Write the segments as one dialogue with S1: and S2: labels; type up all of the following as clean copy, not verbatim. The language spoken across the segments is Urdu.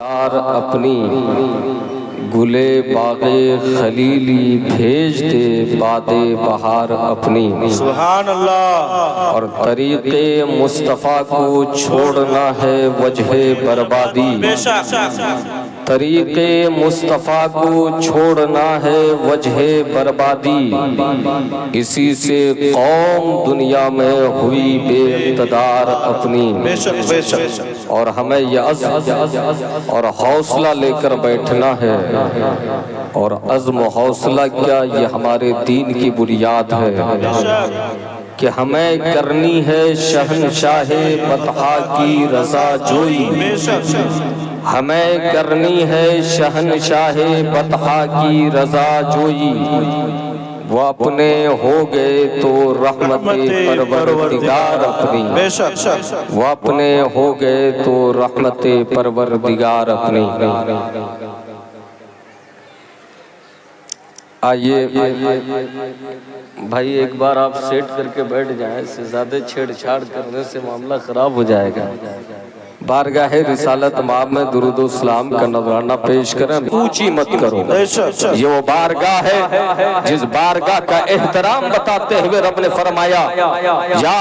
S1: یار اپنی گلے باغے خلیلی بھیج دے باد بہار اپنی
S2: سبحان اللہ۔
S1: اور طریق مصطفیٰ کو چھوڑنا ہے وجہ بربادی،
S2: بے شک
S1: طریق مصطفیٰ کو چھوڑنا ہے وجہ بربادی، اسی سے قوم دنیا میں ہوئی بے اقتدار اپنی۔
S2: بے شک بے شک۔
S1: اور ہمیں یہ عزم اور حوصلہ لے کر بیٹھنا ہے، اور عزم و حوصلہ کیا، یہ ہمارے دین کی بنیاد ہے کہ ہمیں کرنی ہے شہنشاہ بطحا کی رضا جوئی، ہمیں کرنی ہے شہنشاہ بطحا کی رضا جوئی، وہ اپنے ہو گئے تو رحمت پروردگار اپنی، وہ اپنے ہو گئے تو رحمت پروردگار اپنی۔ آئیے بھائی ایک بار آپ سیٹ کر کے بیٹھ جائیں، اس سے زیادہ چھیڑ چھاڑ کرنے سے معاملہ خراب ہو جائے گا۔ بارگاہ رسالت مآب میں درود و سلام کا نذرانہ پیش کریں، اونچی مت کرو۔ یہ وہ بارگاہ ہے جس بارگاہ کا احترام بتاتے ہوئے رب نے فرمایا یا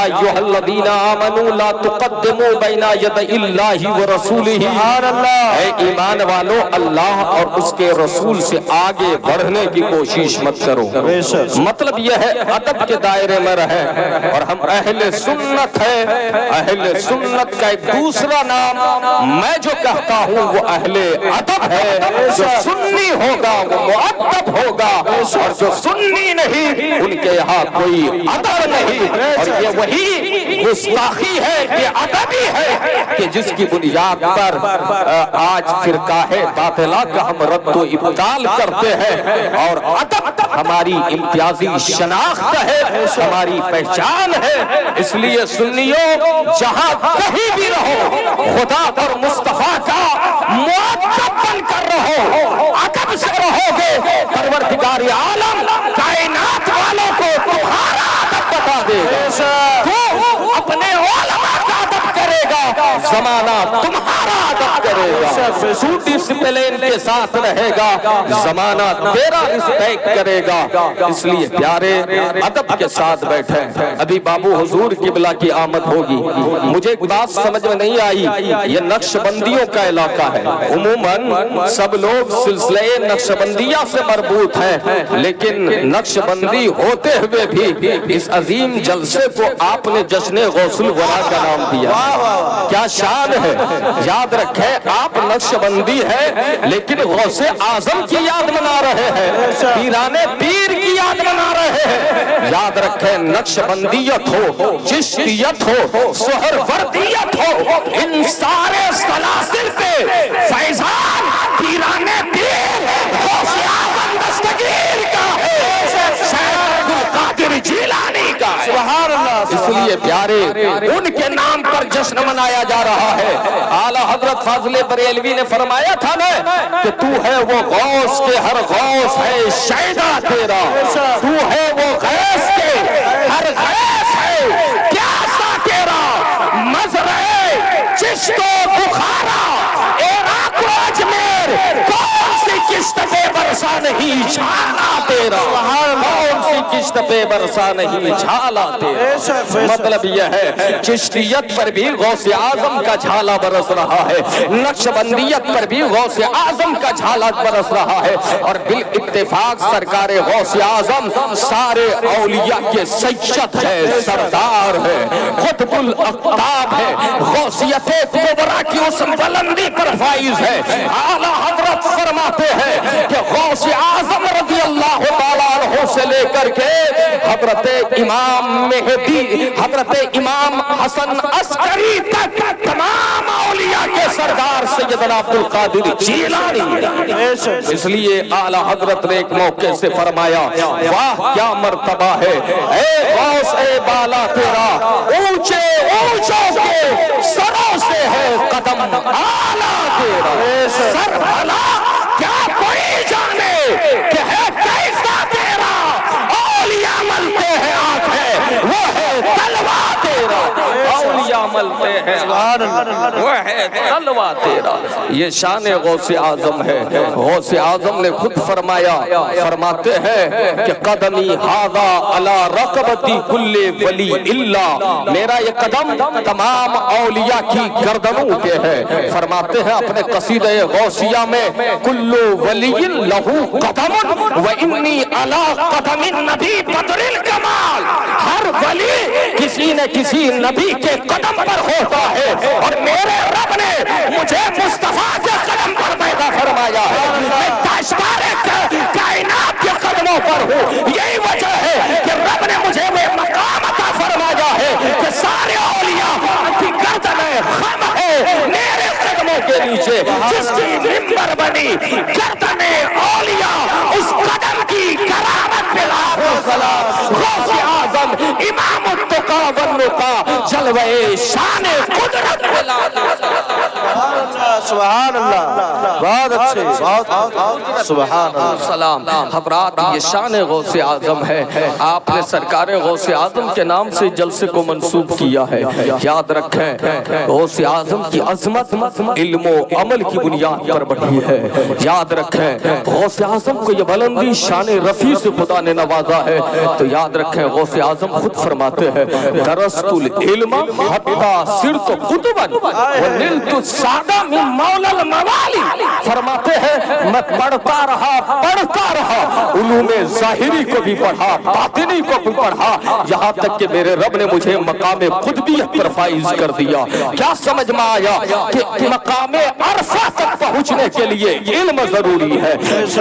S1: ایھا الذین آمنوا لا تقدموا بین یدی اللہ ورسولہ، اے ایمان والو اللہ اور اس کے رسول سے آگے بڑھنے کی کوشش مت کرو۔ مطلب یہ ہے ادب کے دائرے میں رہے، اور ہم اہل سنت ہے۔ اہل سنت کا ایک دوسرا نام میں جو کہتا ہوں وہ اہل ادب ہے۔ جو سنی ہوگا وہ مؤدب ہوگا، اور جو سنی نہیں ان کے یہاں کوئی ادب نہیں۔ اور یہ وہی گستاخی ہے کہ ادبی ہے کہ جس کی بنیاد پر آج فرقہ باطلہ کا ہم رد و ابطال کرتے ہیں، اور ادب ہماری امتیازی شناخت ہے، ہماری پہچان ہے۔ اس لیے سنیوں جہاں کہیں بھی رہو، خدا اور مصطفیٰ کا مؤدب بن کر رہو، ادب سے رہو گے، پروردگار عالم کائنات والوں کو تمہارا ادب بتا دے گا۔ تو اپنے علماء کا ادب کرے گا، زمانہ تمہارا ادب کرے گا۔ تو ڈسپلین کے ساتھ رہے گا، زمانہ تیرا رسپیکٹ کرے گا۔ اس لیے پیارے ادب کے ساتھ بیٹھے۔ ابھی بابو حضور قبلہ کی آمد ہوگی، مجھے ایک بات سمجھ میں نہیں آئی، یہ نقش بندیوں کا علاقہ ہے۔ عموماً سب لوگ سلسلہ نقش بندیہ سے مربوط ہیں، لیکن نقش بندی ہوتے ہوئے بھی اس عظیم جلسے کو آپ نے جشن غوث الورا کا نام دیا۔ کیا شان ہے! یاد رکھیں آپ نقش بندی ہے لیکن غوث اعظم کی یاد منا رہے ہیں، پیران پیر کی یاد منا رہے ہیں۔ یاد رکھیں نقش بندیت ہو، چشتیت ہو، سہروردیت ہو، ان سارے سلاسل پہ فیضان پیران پیر غوث اعظم دستگیر کا ہے، شیخ عبدالقادر جیلانی کا ہے۔ سبحان اللہ۔ اس لیے پیارے ان کے نام پر جشن منایا جا رہا ہے۔ اعلیٰ حضرت فاضل بریلوی نے فرمایا تھا نا کہ تو ہے وہ غوث کے ہر غوث ہے شیدا تیرا، تو ہے وہ غیث کے ہر غیث ہے پیاسا تیرا، مزرعے چشت و بخارا عراق و اجمیر کون سی کشت پہ برسا نہیں چھالا تیرا، کون سی کشت پہ برسا نہیں چھالا تیرا۔ مطلب یہ ہے چشتیت پر بھی غوث اعظم کا جھالا برس رہا ہے، نقش بندیت پر بھی غوث اعظم کا جھالا برس رہا ہے، اور بالاتفاق سرکار غوث اعظم سارے اولیاء کے سید ہے، سردار ہے، قطب الاقطاب ہے، غوثیت کبریٰ کی اس بلندی پر فائز ہے۔ اعلیٰ حضرت فرماتے ہیں کہ غوث اعظم رضی اللہ تعالیٰ عنہ سے لے کر کے حضرت امام مہدی، حضرت امام حسن عسکری تک تمام اولیاء کے سردار سیدنا عبدالقادر جیلانی ہے۔ اس لیے اعلیٰ حضرت نے ایک موقع سے فرمایا واہ کیا مرتبہ ہے، اے غوث اے بالا تیرا اونچے اونچوں کے سروں سے ہے قدم اعلیٰ تیرا، سر بھلا کیا کوئی جانے کہ ہے کیسا تیرا، اولیاء ملتے ہیں آنکھیں وہ ہے تلوار تیرا۔ اولیاء ملتے ہیں وہ ہے تلوا تیرا. یہ شان غوث اعظم ہے. غوث اعظم نے خود فرماتے ہیں کہ قدمی ھذا علی رقبتی کل ولی الا, میرا یہ قدم تمام اولیاء کی گردنوں پہ ہے. فرماتے ہیں اپنے قصیدہ غوثیہ میں کل ولی لہو قدم و انی علی قدم النبی بدر الکمال. ہر ولی کسی نہ کسی نبی کے قدم پر ہوتا ہے اور میرے رب نے مجھے مصطفیٰ کے قدم پر پیدا فرمایا ہے. میں تاجدار کائنات کے قدموں پر ہوں. یہی وجہ ہے کہ رب نے مجھے وہ مقام عطا فرمایا ہے کہ سارے اولیاء کی گردنیں خم ہے میرے قدموں کے نیچے. جس کی منبر بنی گردنیں اولیاء اس قدم کی کرامت پہ لاکھوں سلام. غوث اعظم امام التقا والنقا جلوے شان قدرت پہ لاکھوں
S2: سبحان اللہ. بہت اچھے, بہت سبحان اللہ.
S1: سلام. حضرات یہ شان غوث اعظم ہے. آپ نے سرکار غوث اعظم کے نام سے جلسے کو منسوب کیا ہے. یاد رکھیں غوث اعظم کی عظمت علم و عمل کی بنیاد پر بڑھی ہے. یاد رکھیں غوث اعظم کو یہ بلندی شان رفیع سے خدا نے نوازا ہے. تو یاد رکھیں غوث اعظم خود فرماتے ہیں درست العلم حتی صرت قطبا ونلت السعادہ من مولا الموالی. فرماتے ہیں میں پڑھتا رہا علوم ظاہری کو بھی پڑھا باطنی کو بھی پڑھا یہاں تک کہ میرے رب نے مجھے مقام قطبیت پر فائز کر دیا. کیا سمجھ میں آیا کہ مقام عرفہ تک پہنچنے کے لیے علم ضروری ہے,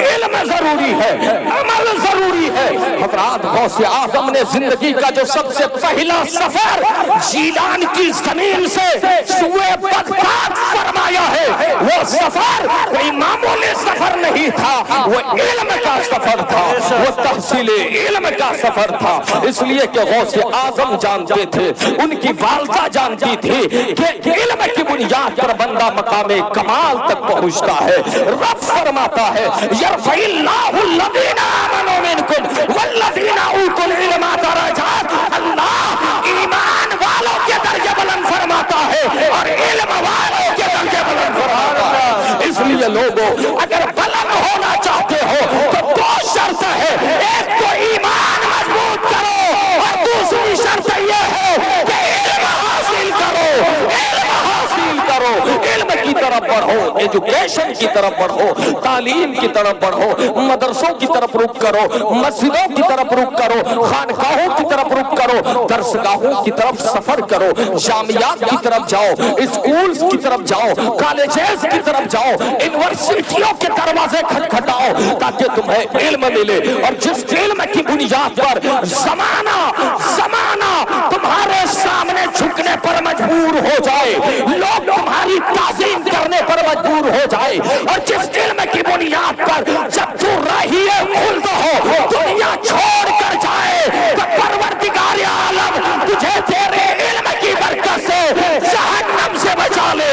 S1: علم ضروری ہے, عمل ضروری ہے. حضرات غوث اعظم نے زندگی کا جو سب سے پہلا سفر جیلان کی زمین سے سوئے بغداد فرمایا ہے وہ سفر کوئی معمولی سفر نہیں تھا, وہ علم کا سفر تھا, وہ تحصیل علم کا سفر تھا. اس لیے کہ غوث اعظم جانتے تھے, ان کی والدہ جانتی تھی کہ علم کی بنیاد پر بندہ مقام کمال تک پہنچتا ہے. رب فرماتا ہے یرفع اللہ الذین آمنوا منکم والذین اوتوا العلم درجات. اللہ ایمان والوں کے درجے بلند فرماتا ہے اور علم والوں کے درجے بلند فرماتا ہے. اس لیے لوگوں اگر بلند ہونا چاہتے ہو تو دو شرط ہے, ایک تو ایمان مضبوط کرو اور دوسری شرط یہ ہے کہ علم حاصل کرو, علم حاصل کرو, علم کی طرف بڑھو, ایجوکیشن کی طرف بڑھو, تعلیم کی طرف بڑھو, مدرسوں کی طرف رخ کرو, مسجدوں کی طرف رخ کرو, خانقاہوں کی طرف رخ کرو, درسگاہوں کی طرف سفر کرو, جامعات کی طرف جاؤ, اسکولز کی طرف جاؤ, کالجز کی طرف جاؤ, یونیورسٹیوں کے دروازے کھٹکھٹاؤ تاکہ تمہیں علم ملے. اور جس علم کی بنیاد پر زمانہ تمہارے سامنے جھکنے پر مجبور ہو جائے, لوگ تمہاری تعظیم کرنے پر مجبور ہو جائے, اور جس علم کی بنیاد پر جب تو راہی خلد ہو دنیا چھوڑ کر جائے تو پروردگار عالم تجھے تیرے علم کی برکت سے جہنم سے بچا لے.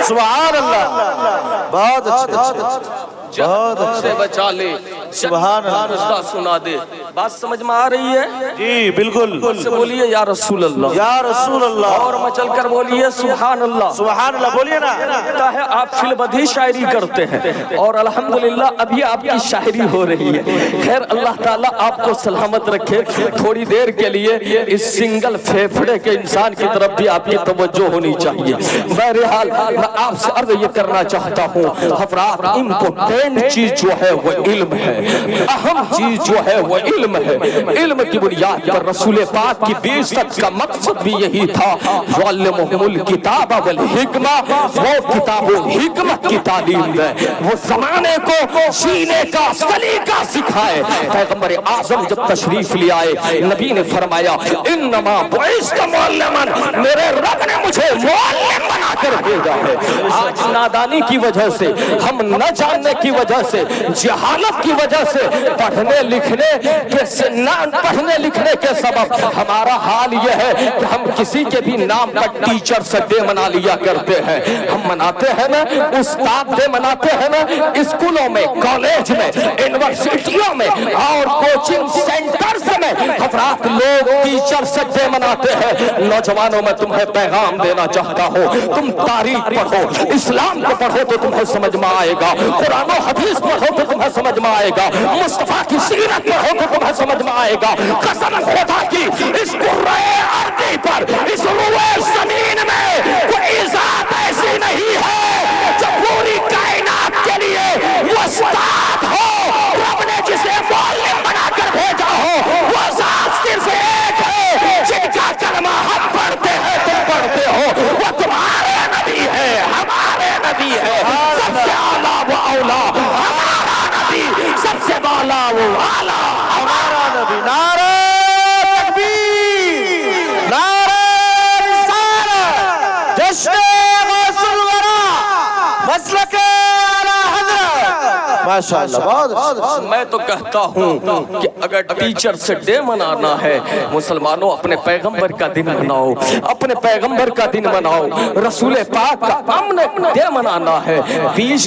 S2: سبحان اللہ. بہت اچھے,
S1: جہنم سے بچا لے.
S2: سبحان اللہ.
S1: سنا دے. بات سمجھ میں آ رہی ہے؟
S2: جی بالکل.
S1: سے بولیے یا رسول اللہ,
S2: یا رسول اللہ.
S1: اور مچل کر بولیے سبحان اللہ.
S2: سبحان اللہ بولیے نا.
S1: لگتا ہے آپ فی البدیہہ شاعری کرتے ہیں اور الحمدللہ ابھی آپ کی شاعری ہو رہی ہے. خیر اللہ تعالیٰ آپ کو سلامت رکھے. تھوڑی دیر کے لیے اس سنگل پھیپھڑے کے انسان کی طرف بھی آپ کی توجہ ہونی چاہیے. بہرحال میں آپ سے عرض یہ کرنا چاہتا ہوں حضرات امپورٹنٹ چیز جو ہے وہ علم ہے, اہم چیز جو ہے وہ علم ہے. علم کی بنیاد پر رسول پاک کی بعثت کا مقصد بھی یہی تھا, وَعَلِّمُهُمُ الْكِتَابَ وَالْحِکْمَةَ, وہ کتاب و حکمت کی تعلیم دے, وہ زمانے کو جینے کا سلیقہ سکھائے. پیغمبر اعظم جب تشریف لے آئے نبی نے فرمایا انما بعثت معلما, میرے رب نے مجھے معلم بنا کر بھیجا ہے. آج نادانی کی وجہ سے, ہم نہ جاننے کی وجہ سے، جہالت کی وجہ سے، پڑھنے لکھنے کے سبب ہمارا حال یہ ہے کہ ہم کسی کے بھی نام پر ٹیچر سے ڈے منا لیا کرتے ہیں. ہم مناتے ہیں نا استاد ڈے مناتے ہیں نا اسکولوں میں، کالج میں، یونیورسٹیوں میں اور کوچنگ سینٹرز میں حضرات لوگ ٹیچر سے ڈے مناتے ہیں. نوجوانوں میں تمہیں پیغام دینا چاہتا ہوں، تم تاریخ پڑھو، اسلام کو پڑھو تو تمہیں سمجھ میں آئے گا، قرآن و حدیث پڑھو تو تمہیں سمجھ میں آئے گا، مصطفیٰ کی سیرت پڑھو تو تمہیں سمجھ میں آئے گا. قسم خدا کی اس قرۂ ارضی پر، اس روئے زمین میں کوئی ذات ایسی نہیں ہے جو پوری کائنات کے لیے وہ استاد ہو. رب نے جسے معلم بنا کر بھیجا ہو وہ ذات صرف ایک ہے. جن کا کلمہ ہم پڑھتے ہیں تم پڑھتے ہو، وہ تمہارے نبی ہے، ہمارے نبی ہے. سب سے اعلیٰ وہ اولیٰ ہمارا نبی، سب سے بالا وہ اعلیٰ ہمارا نبی.
S2: نعرہ تکبیر، نعرہ رسالت، جشن غوث الورا، مسلک اعلیٰ حضرت. ماشاءاللہ بہت اچھا.
S1: میں تو کہتا ہوں کہ اگر ٹیچر سے ڈے منانا ہے، مسلمانوں اپنے پیغمبر کا دن مناؤ، اپنے پیغمبر کا دن مناؤ. رسول پاک کا امن ڈے منانا ہے، 20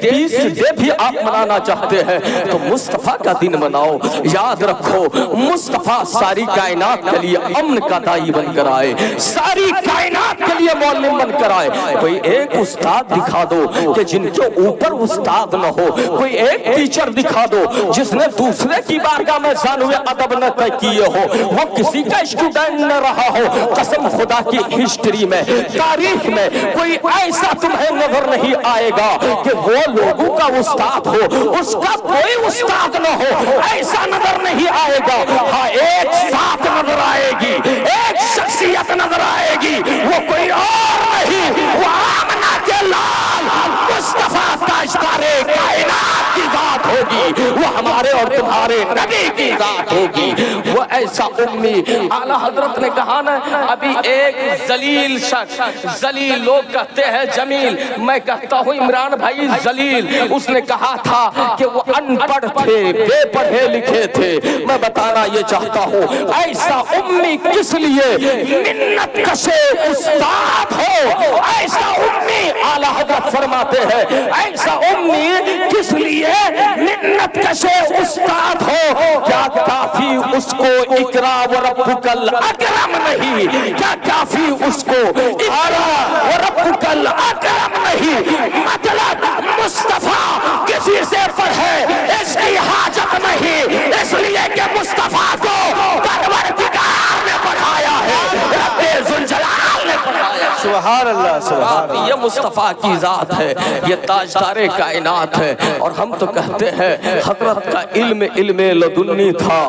S1: ڈے بھی آپ منانا چاہتے ہیں تو مصطفیٰ کا دن مناؤ. یاد رکھو مصطفیٰ ساری کائنات کے لیے امن کا دائی بن کر آئے، ساری کائنات کے لیے معلم بن کر آئے. کوئی ایک استاد دکھا دو کہ جن کے اوپر استاد نہ ہو، کوئی ایک ٹیچر دکھا دو جس نے دوسرے کی بارگاہ میں ثانوی ادب نہ طے کیے ہو، وہ کسی کا اسٹوڈنٹ نہ رہا ہو. قسم خدا کی ہسٹری میں، تاریخ میں کوئی ایسا تمہیں نظر نہیں آئے گا کہ وہ لوگوں کا استاد ہو، اس کا کوئی استاد نہ ہو، ایسا نظر نہیں آئے گا. ہاں ایک ساتھ نظر آئے گی، ایک شخصیت نظر آئے گی، وہ کوئی اور نہیں، وہ آمنہ کے لال مصطفیٰ تاجدار کائنات کی ذات ہوگی، وہ ہمارے اور تمہارے نبی کی ذات ہوگی. وہ ایسا امی اعلیٰ حضرت نے کہا نا، ابھی ایک ذلیل شخص، ذلیل لوگ کہتے ہیں جمیل، میں کہتا ہوں عمران بھائی ذلیل. اس نے کہا تھا کہ وہ ان پڑھ تھے، بے پڑھے لکھے تھے. میں بتانا یہ چاہتا ہوں ایسا امی کس لیے منت کشے استاد ہو، ایسا امی اعلیٰ حضرت فرماتے ہیں ایسا امی کس لیے منت کشے استاد ہو. کیا کافی اس کو اقرا و ربک الاکرم نہیں؟ کیا کافی اس کو اقرا و ربک الاکرم نہیں؟ مطلب مصطفیٰ کسی سے پڑھے اس کی حاجت نہیں، اس لیے کہ مصطفیٰ کو پروردگار نے پڑھایا ہے، رب ذوالجلال نے پڑھایا.
S2: سبحان اللہ، سبحان اللہ.
S1: یہ مصطفیٰ کی ذات ہے، یہ تاجدار کائنات ہے. اور ہم تو کہتے ہیں حضرت کا علم لدنی تھا.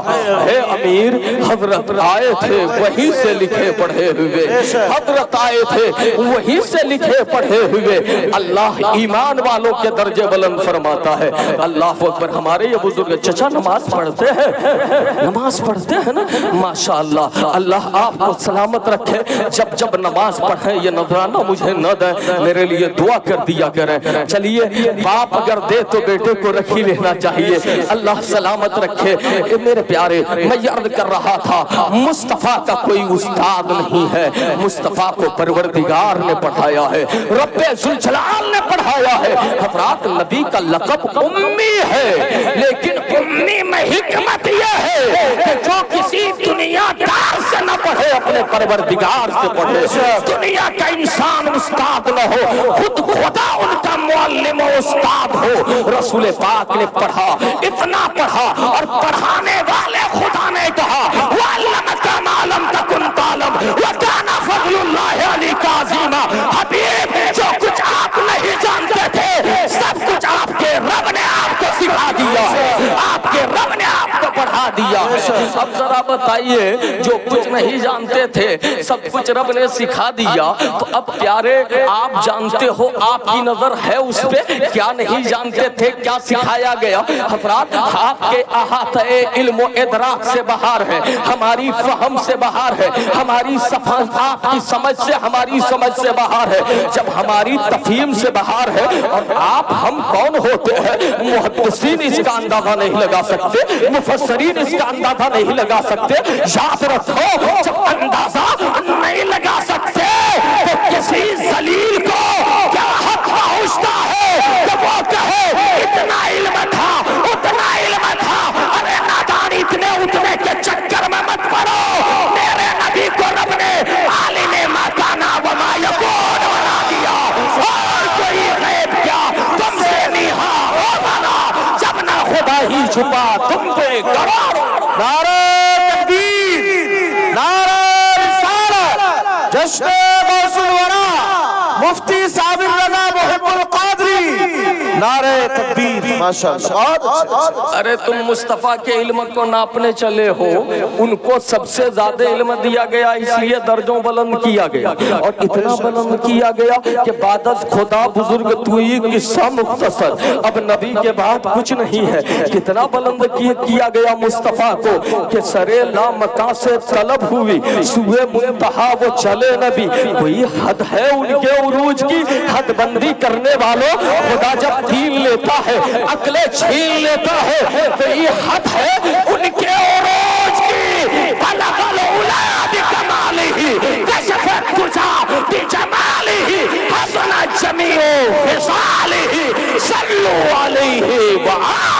S1: ہے امیر حضرت آئے تھے وہیں سے لکھے پڑھے ہوئے، حضرت آئے تھے وہیں سے لکھے پڑھے ہوئے. اللہ ایمان والوں کے درجے بلند فرماتا ہے. اللہ اکبر. ہمارے یہ بزرگ چچا نماز پڑھتے ہیں، نماز پڑھتے ہیں نا ماشاءاللہ. اللہ آپ کو سلامت رکھے. جب نماز پڑھیں یہ نظرانہ مجھے نہ دیں، میرے لیے دعا کر دیا کریں. چلیے باپ اگر دے تو بیٹے کو رکھ ہی لینا چاہیے. اللہ سلامت رکھے. میرے پیارے میں یاد کر رہا تھا مصطفیٰ کا کوئی استاد نہیں ہے، مصطفیٰ کو پروردگار نے پڑھایا ہے، رب ذوالجلال نے پڑھایا ہے. حضرات نبی کا لقب امی ہے، لیکن امی میں حکمت یہ ہے کہ جو کسی دنیا دار سے نہ پڑھے اپنے پروردگار سے پڑھے. دنیا کا انسان استاد نہ ہو، خود خدا ان کا معلم و استاد ہو. رسول پاک نے پڑھا، اتنا پڑھا اور پڑھانے والے خدا نے کہا وَعَلَّمَكَ مَا لَمْ تَكُنْ تَعْلَمْ وَكَانَ فَضْلُ اللَّهِ عَلَيْكَ عَظِيمًا. حبیب جو کچھ آپ نہیں جانتے تھے سب کچھ آپ کے رب نے آپ کو سکھا دیا ہے، آپ کے رب نے آپ کو پڑھا دیا ہے. اب ذرا بتائیے جو کچھ نہیں جانتے تھے سب کچھ رب نے سکھا دیا، تو اب پیارے آپ جانتے ہو، آپ کی نظر ہے اس پہ، کیا نہیں جانتے تھے، کیا سکھایا گیا؟ حضرات آپ کے احاطہ علم و ادراک سے باہر ہے، ہماری فہم سے باہر ہے، ہماری آپ کی سمجھ سے، ہماری سمجھ سے باہر ہے، جب ہماری تفہیم سے باہر ہے، اور آپ ہم کون ہوتے ہیں؟ محدثین اس کا اندازہ نہیں لگا سکتے، مفسرین اس کا اندازہ نہیں لگا سکتے۔ یاد رکھو جب اندازہ نہیں لگا سکتے تو کسی ذلیل کو کیا حق پہنچتا ہے کہ وہ کہے اتنا علم تھا، اتنا علم تھا؟ ارے نادان اتنے اتنے کے چکر میں مت پڑو، میرے نبی کو رب نے عالم ما کانا وما یکون بنا دیا، اور کوئی غیب کیا تم سے نیہا ہو بنا، جب نہ خدا ہی چھپا تم پہ قرار۔
S2: نعرہ تکبیر، نعرہ رسالت، جشن غوث الورا مفتی صابر رضا محب القادری، نعرہ تکبیر۔ ماشاءاللہ۔
S1: ارے تم مصطفیٰ کے علم کو ناپنے چلے ہو، ان کو سب سے زیادہ علم دیا گیا، اس لیے درجوں بلند کیا گیا، اور اتنا بلند کیا گیا کہ بعد از خدا بزرگ توئی قصہ مختصر، اب نبی کے بعد کچھ نہیں ہے۔ کتنا بلند کیا گیا مصطفیٰ کو کہ سرے لامکاں سے طلب ہوئی، سوئے منتہا وہ چلے نبی۔ کوئی حد ہے ان کے عروج کی؟ حد بندی کرنے والوں، خدا جب دین لیتا ہے عقلیں چھین لیتا ہے، تو یہ حد ہے ان کے عروج کی۔ بلغ العلا بکمالہ، کشف الدجا بجمالہ، حسن جمیع خصالہ، صلوا علیہ وآلہ۔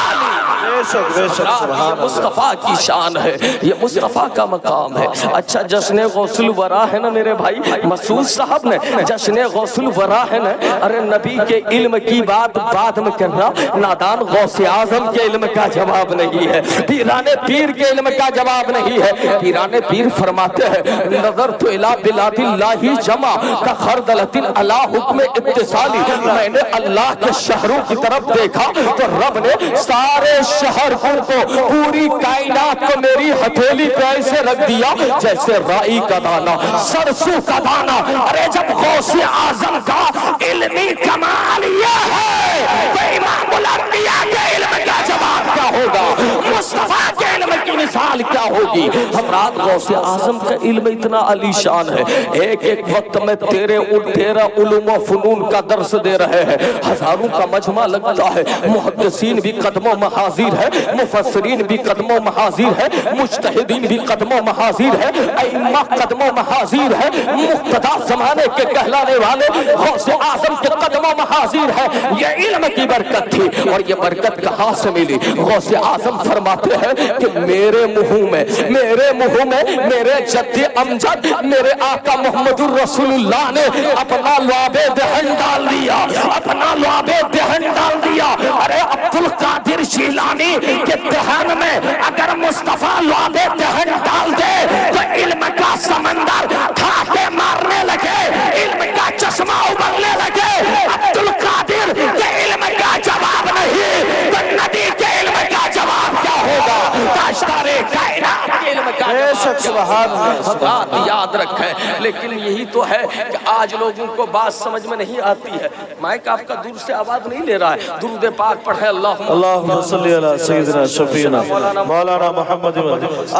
S1: یہ مصطفیٰ کی شان ہے، یہ مصطفیٰ کا مقام ہے۔ اچھا جشن غوث الورا ہے نا میرے بھائی مسعود صاحب نے، جشن غوث الورا ہے نا، ارے نبی کے علم کی بات بعد میں کرنا، نادان غوث اعظم کے علم کا جواب نہیں ہے، پیران پیر کے علم کا جواب نہیں ہے۔ پیران پیر فرماتے ہیں نظرت الی بلاد اللہ جمع کخردلۃ علی حکم اتصالی، میں نے اللہ کے شہروں کی طرف دیکھا تو رب نے سارے شہر کو، پوری کائنات کو میری ہتھیلی پہ ایسے رکھ دیا جیسے رائی کا دانہ، سرسوں کا دانہ۔ ارے جب غوث اعظم کا علمی کمال یہ ہے تو امام الانبیاء کے علم کا جواب کیا ہوگا؟ مصطفیٰ کے علم کی مثال کیا ہوگی؟ حضرات غوث اعظم کا علم اتنا علی شان ہے، ایک ایک وقت میں تیرہ علوم و فنون کا درس دے رہے ہیں، ہزاروں کا مجمع لگتا ہے، محدثین بھی قدم و محاذیر ہے، مفسرین بھی قدم و محاذیر ہے، مجتہدین بھی قدم و محاذیر ہے، ائمہ قدم و محاذیر ہے، مقتدی زمانے کے کہلانے والے غوث اعظم کے قدم و محاذیر ہے۔ یہ علم کی برکت تھی، اور یہ برکت کہاں سے ملی؟ غوث اعظم فرماتے ہیں کہ میرے منہ میں میرے جد امجد میرے آقا محمد الرسول اللہ نے اپنا لعاب دہن ڈال دیا، اپنا لعاب دہن ڈال دیا۔ ارے عبدالقادر جیلانی کے دہن میں اگر مصطفیٰ لعاب دہن ڈال دے تو علم کا سمندر تھاٹے مارنے لگے، علم کا چشمہ ابلنے لگے۔ عبدالقادر کے علم کا جواب نہیں تو نبی کے علم کا جواب کیا ہوگا؟ تاشتار کائنات کے علم کا جواب یاد رکھیں۔ لیکن یہی تو ہے کہ آج لوگوں کو بات سمجھ میں نہیں آتی ہے۔ مائک آپ کا دور سے آواز نہیں لے رہا ہے، درود پاک پڑھے
S2: اللہم صلی علی سیدنا شفیعنا مولانا محمد۔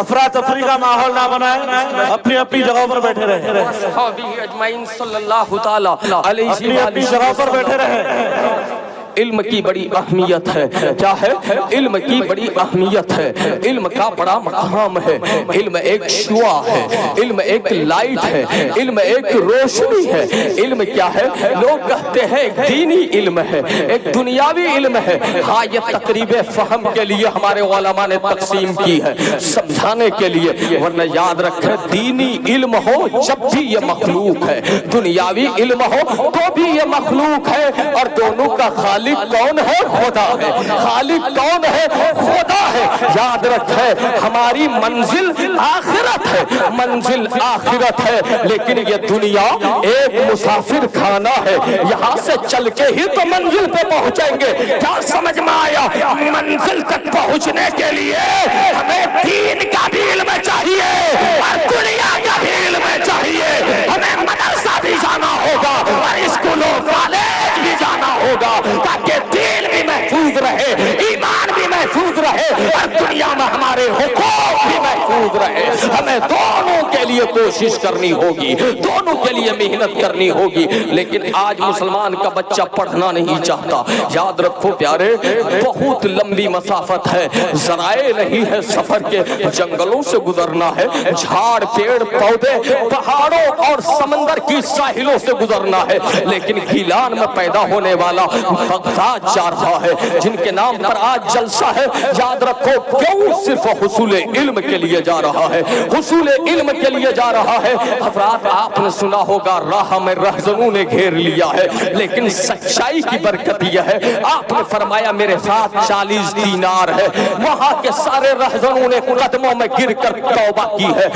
S2: افراتفری کا ماحول نہ بنائیں، اپنی اپنی جگہوں پر بیٹھے رہیں،
S1: صحابہ اجمعین صلی اللہ تعالی علیہ
S2: اپنی اپنی جگہوں پر بیٹھے رہیں۔
S1: علم کی بڑی اہمیت ہے، کیا ہے؟ علم کی بڑی اہمیت ہے، علم کا بڑا مقام ہے، علم ایک شعاع ہے، علم ایک لائٹ ہے، علم ایک روشنی ہے۔ علم کیا ہے؟ لوگ کہتے ہیں ایک دینی علم ہے، ایک دنیاوی علم ہے۔ ہاں یہ تقریب فہم کے لیے ہمارے علماء نے تقسیم کی ہے، سمجھانے کے لیے، ورنہ یاد رکھیں دینی علم ہو جب بھی یہ مخلوق ہے، دنیاوی علم ہو تو بھی یہ مخلوق ہے، اور دونوں کا خالق کون ہے؟ خدا ہے۔ خالق کون ہے؟ خدا ہے۔ یاد رکھیں ہماری منزل آخرت ہے، منزل آخرت ہے، لیکن یہ دنیا ایک مسافر خانہ ہے، یہاں سے چل کے ہی تو منزل پہ پہنچیں گے۔ کیا سمجھ میں آیا؟ منزل تک پہنچنے کے لیے ہمیں دین کا بھی علم چاہیے اور دنیا
S3: ہوگا تاکہ دین بھی محفوظ رہے، ایمان بھی محفوظ رہے اور دنیا میں ہمارے حقوق بھی محفوظ رہے۔ ہمیں دونوں کے لیے کوشش کرنی ہوگی، دونوں کے لیے محنت کرنی ہوگی۔ لیکن آج مسلمان کا بچہ پڑھنا نہیں چاہتا۔ یاد رکھو پیارے، بہت لمبی مسافت ہے، ذرائع نہیں ہے سفر کے، جنگلوں سے گزرنا ہے، جھاڑ پیڑ پودے پہاڑوں اور سمندر کی ساحلوں سے گزرنا ہے۔ لیکن گیلان میں پیدا ہونے والا بغداد جا رہا ہے، جن کے نام پر آج جلسہ ہے، یاد رکھو کیوں صرف حصول علم کے لیے جا رہا ہے، حصول علم کے لیے جا رہا ہے۔ حضرات آپ نے سنا ہوگا راہ میں رہزنوں نے گھیر لیا ہے، لیکن سچائی کی برکت یہ ہے آپ نے فرمایا میرے ساتھ 40 دینار ہے، وہاں کے سارے رہزنوں نے قدموں میں گر کر توبہ کی ہے،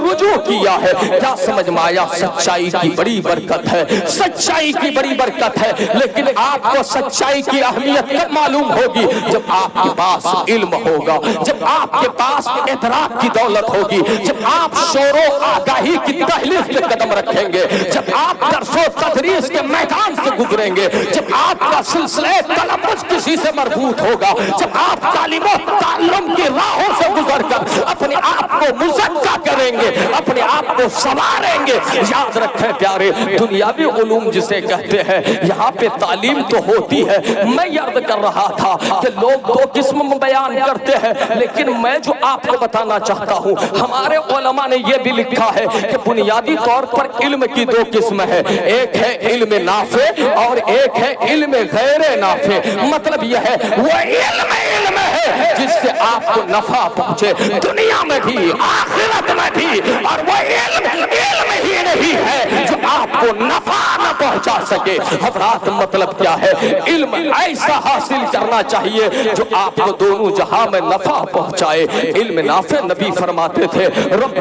S3: رجوع کیا ہے۔ کیا سمجھ میں آیا؟ سچائی کی بڑی برکت ہے، سچائی کی بڑی برکت ہے۔ لیکن آپ کو سچائی کی اہمیت کب معلوم ہوگی؟ جب آپ کے پاس علم ہوگا، جب آپ کے پاس ادراک کی دولت ہوگی، جب آپ شور و آگاہی کی تحلیل پہ قدم رکھیں گے، جب آپ درس و تدریس کے میدان سے گزریں گے، جب آپ کا سلسلہ تلمذ کسی سے مربوط ہوگا، جب آپ تعلیم و تعلم کی راہوں سے گزر کر اپنے آپ کو مزکا کریں گے، اپنے آپ کو سنواریں گے۔ یاد رکھیں پیارے، دنیاوی علوم جسے کہتے ہیں، یہاں پہ تعلیم تو ہوتی ہے۔ میں یاد کر رہا تھا کہ لوگ دو قسم میں بیان کرتے ہیں، لیکن میں جو آپ کو بتانا چاہتا ہوں، ہمارے علماء نے یہ بھی لکھا ہے کہ بنیادی طور پر علم کی دو قسم ہے، ایک ہے علم نافع اور ایک ہے علم غیر نافع۔ مطلب یہ ہے وہ علم ہے جس سے آپ کو نفع پہنچے دنیا میں بھی آخرت میں بھی، اور وہ علم ہی نہیں ہے جو آپ کو نفع نہ پہنچا سکے۔ حضرات مطلب کیا ہے؟ علم ایسا حاصل کرنا چاہیے جو آپ کو دونوں جہاں میں نفع پہنچائے۔ علم نافع نبی فرماتے تھے رب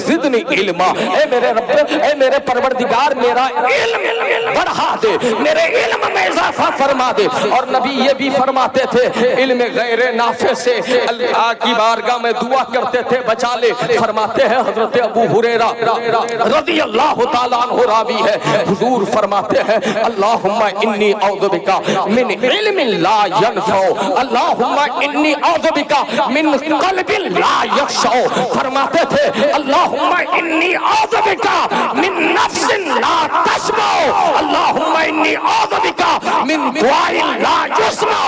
S3: زدنی علما، اے میرے رب، اے میرے پروردگار میرا علم بڑھا دے، میرے علم میں اضافہ فرما دے۔ اور نبی یہ بھی فرماتے تھے علم غیر نافع سے اللہ کی بارگاہ میں دعا کرتے تھے بچا لے۔ فرماتے ہیں حضرت ابو ہریرہ رضی اللہ تعالیٰ عنہ راوی ہے، حضور فرماتے ہیں اللہم انی اعوذ بک من علم لا ينفع، اللہم انی اعوذ بک من قلب لا یخشع۔ فرماتے تھے اللہم انی اعوذ بک من نفس لا تشبع، اللہم انی اعوذ بک من دعاء لا يسمع۔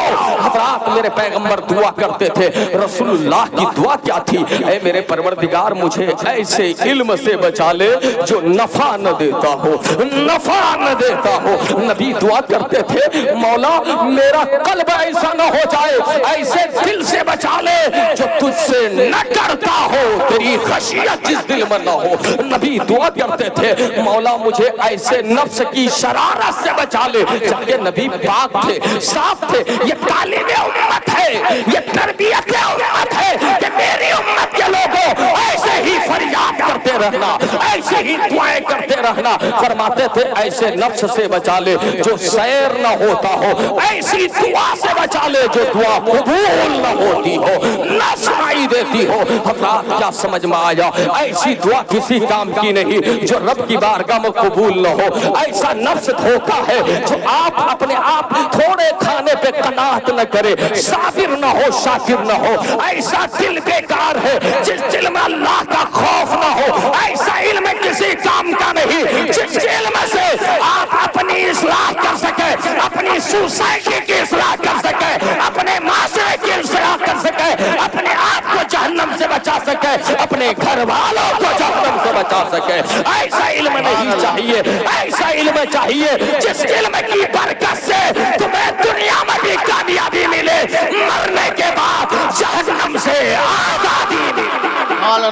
S3: حضرات میرے پیغمبر دعا کرتے تھے، رسول اللہ کی دعا کیا تھی؟ اے میرے پروردگار مجھے ایسے علم سے بچا لے جو نفع نہ دیتا ہو، نفع نہ دیتا ہو۔ نبی دعا کرتے تھے مولا میرا قلب ایسا نہ ہو جائے، ایسے دل سے بچا لے جو تجھ سے نہ کرتا ہو، تیری خشیت جس دل میں نہ ہو۔ نبی دعا کرتے تھے مولا مجھے ایسے نفس کی شرارت سے بچا لے، جبکہ نبی پاک تھے، صاف تھے۔ یہ تعلیم امت ہے، یہ تربیت امت ہے کہ میری امت کے لوگوں ایسے ہی فریاد کرتے رہنا، ایسے ہی دعائیں کرتے رہنا۔ فرماتے تھے ایسے نفس سے بچا لے جو سیر نہ ہوتا ہو، ایسی دعا سے بچا لے جو دعا قبول نہ ہوتی ہو، نہ سنائی دیتی ہو۔ حضرات کیا سمجھ میں آیا؟ ایسی دعا کسی کام کی نہیں جو رب کی بارگاہ میں قبول نہ ہو۔ ایسا نفس دھوکا ہے جو آپ اپنے آپ تھوڑے کھانے پہ قناعت نہ کرے، صابر نہ ہو، شاکر نہ ہو۔ ایسا دل بیکار ہے جس دل میں اللہ کا خوف نہ ہو۔ ایسا علم کسی کام کا نہیں جس علم سے آپ اپنی اصلاح کر سکے، اپنی سوسائٹی کی اصلاح کر سکے، اپنے معاشرے کی اصلاح کر سکے، اپنے آپ کو جہنم سے بچا سکے، اپنے گھر والوں کو جہنم سے بچا سکے۔ ایسا علم نہیں چاہیے، ایسا علم چاہیے جس علم کی برکت سے تمہیں دنیا میں بھی کامیابی ملے، مرنے کے بعد جہنم سے آزادی ملے۔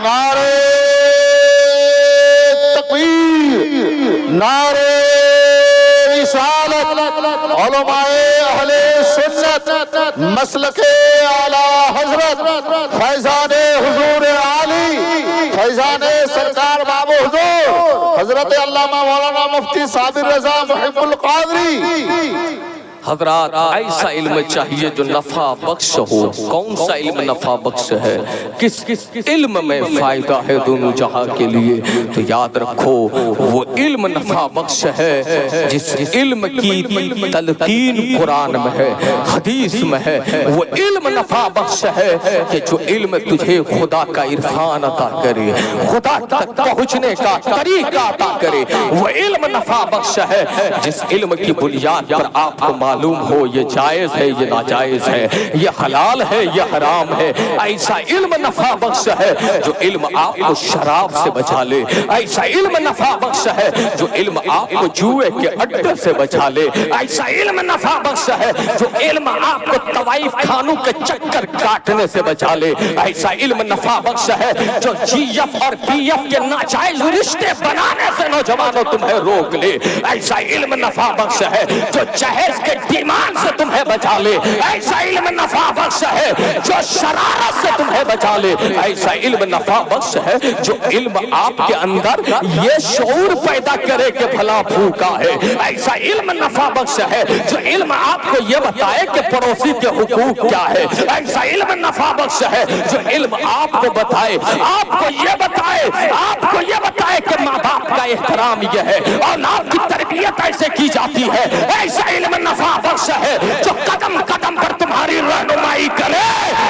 S4: نعرے تکبیر، نعرے رسالت، علماء اہل سنت، مسلک اعلیٰ حضرت فیضان حضور عالی، فیضان سرکار باب حضور حضرت علامہ مولانا مفتی صابر رضا محب القادری
S1: حضرات ایسا علم چاہیے جو نفع بخش ہو. کون سا علم نفع بخش ہے؟ کس علم میں فائدہ ہے دونوں جہاں کے لیے؟ تو یاد رکھو وہ علم نفع بخش ہے جس علم کی تلقین قرآن میں ہے، حدیث میں ہے. وہ علم نفع بخش ہے کہ جو علم تجھے خدا کا عرفان عطا کرے، خدا تک پہنچنے کا طریقہ عطا کرے. وہ علم نفع بخش ہے جس علم کی بنیاد پر آپ کو معلوم ہو یہ جائز ہے، یہ ناجائز ہے، یہ حلال ہے، یہ حرام ہے. ایسا علم نفع بخش ہے جو علم آپ کو شراب سے بچا لے. ایسا علم نفع بخش ہے جو علم آپ کو جوئے کے اڈے سے بچا لے. ایسا علم نفع بخش ہے جو علم آپ کو طوائف خانوں کے چکر کاٹنے سے بچا لے. ایسا علم نفع بخش ہے جو جی ایف اور پی ایف کے ناجائز رشتے بنانے سے نوجوانوں تمہیں روک لے. ایسا علم نفع بخش ہے جو جہیز کے ڈیمانڈ سے تمہیں بچا لے. ایسا علم نفع بخش ہے جو شرارت سے تمہیں بچا لے. ایسا علم نفع بخش ہے جو علم آپ کے اندر یہ شعور پیدا کرے کہ بھلا بھوکا ہے. ایسا علم نفع بخش ہے جو علم آپ کو یہ بتائے کہ پڑوسی کے حقوق کیا ہے. ایسا علم نفع بخش ہے جو علم آپ کو بتائے، آپ کو یہ بتائے کہ ماں باپ کا احترام یہ ہے، اولاد کی تربیت ایسے کی جاتی ہے. ایسا علم نفع بخش ہے جو قدم قدم پر تمہاری رہنمائی کرے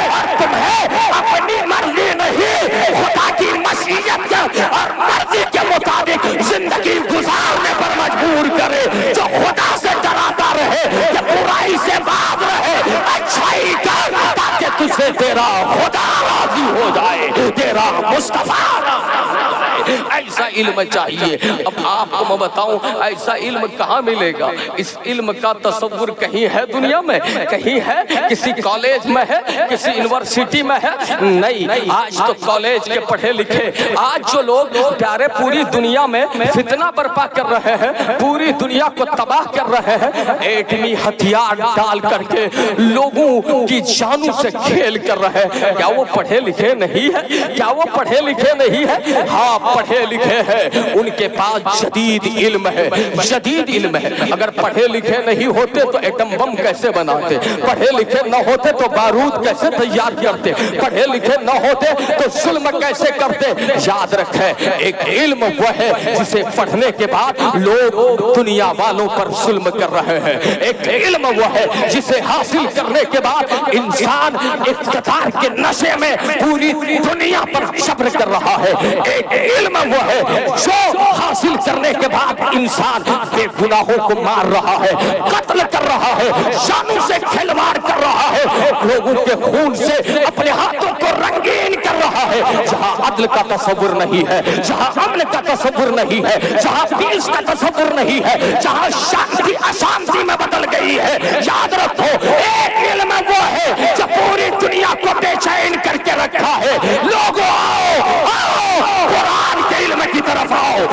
S1: اور تمہیں اپنی مرضی نہیں خدا کی مشیت اور مرضی کے مطابق زندگی گزارنے پر مجبور کرے. جو خدا سے ڈراتا رہے کہ برائی سے باز رہے، اچھائی کر تاکہ تجھے تیرا خدا راضی ہو جائے، تیرا مصطفیٰ راضی ہو جائے. ایسا علم چاہیے. اب آپ کو میں بتاؤں ایسا علم کہاں ملے گا؟ اس علم کا تصور کہیں ہے دنیا میں؟ کہیں ہے؟ کسی کالج میں ہے؟ کسی یونیورسٹی میں ہے؟ نہیں. آج تو کالج کے پڑھے لکھے، آج جو لوگ پیارے پوری دنیا میں فتنہ برپا کر رہے ہیں، پوری دنیا کو تباہ کر رہے ہیں، ایٹمی ہتھیار ڈال کر کے لوگوں کی جانوں سے کھیل کر رہے ہیں. کیا وہ پڑھے لکھے نہیں ہے؟ کیا وہ پڑھے لکھے نہیں ہے؟ ہاں پڑھے لکھے ہیں، ان کے پاس جدید علم ہے، جدید علم ہے. اگر پڑھے لکھے نہیں ہوتے تو ایٹم بم کیسے بناتے؟ پڑھے لکھے نہ ہوتے تو بارود کیسے تیار کرتے؟ پڑھے لکھے نہ ہوتے تو ظلم کیسے کرتے؟ یاد رکھیں ایک علم وہ ہے جسے پڑھنے کے بعد لوگ دنیا والوں پر ظلم کر رہے ہیں. ایک علم وہ ہے جسے حاصل کرنے کے بعد انسان اقتدار کے نشے میں پوری دنیا پر صبر کر رہا ہے. ایک علم وہ ہے جو حاصل کرنے کے بعد انسان بے گناہوں کو مار رہا ہے، قتل کر رہا ہے، جانوں سے کھلواڑ کر رہا ہے، لوگوں کے خون سے اپنے ہاتھوں کو رنگین کر رہا ہے. جہاں عدل کا تصور نہیں ہے، جہاں امن کا تصور نہیں ہے، جہاں پیس کا تصور نہیں ہے، جہاں شانتی اشانتی میں بدل گئی ہے. یاد رکھو ایک علم وہ ہے جو پوری دنیا کو بے چین کر کے رکھا ہے. لوگوں آؤ قرآن کے علم کی طرف آؤ،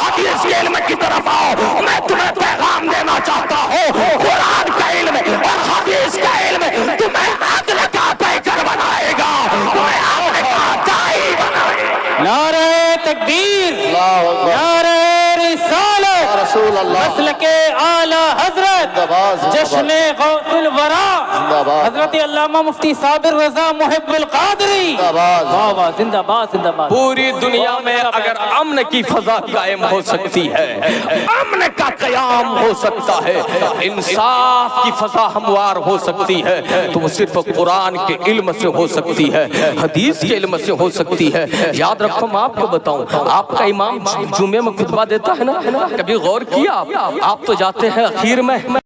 S1: حدیث کے علم کی طرف آؤ. میں تمہیں پیغام دینا چاہتا ہوں قرآن کا علم اور حدیث کا علم تمہیں عدل کا پیکر بنائے گا، تمہیں عدل کا دائی بنائے گا.
S5: نعرہ تکبیر، نعرہ رسالت،
S4: رسول اللہ
S5: مسلک اعلی حضرت، جشن غوث الورا حضرت علامہ مفتی صابر رضا محب القادری. واہ واہ، زندہ باد زندہ باد.
S1: پوری دنیا میں اگر امن کی فضا قائم ہو سکتی ہے، امن کا قیام ہو سکتا ہے، انصاف کی فضا ہموار ہو سکتی ہے، تو وہ صرف قرآن کے علم سے ہو سکتی ہے، حدیث کے علم سے ہو سکتی ہے. یاد رکھو میں آپ کو بتاؤں، آپ کا امام جمعے میں خطبہ دیتا ہے نا، کبھی غور کیا آپ تو جاتے ہیں اخیر میں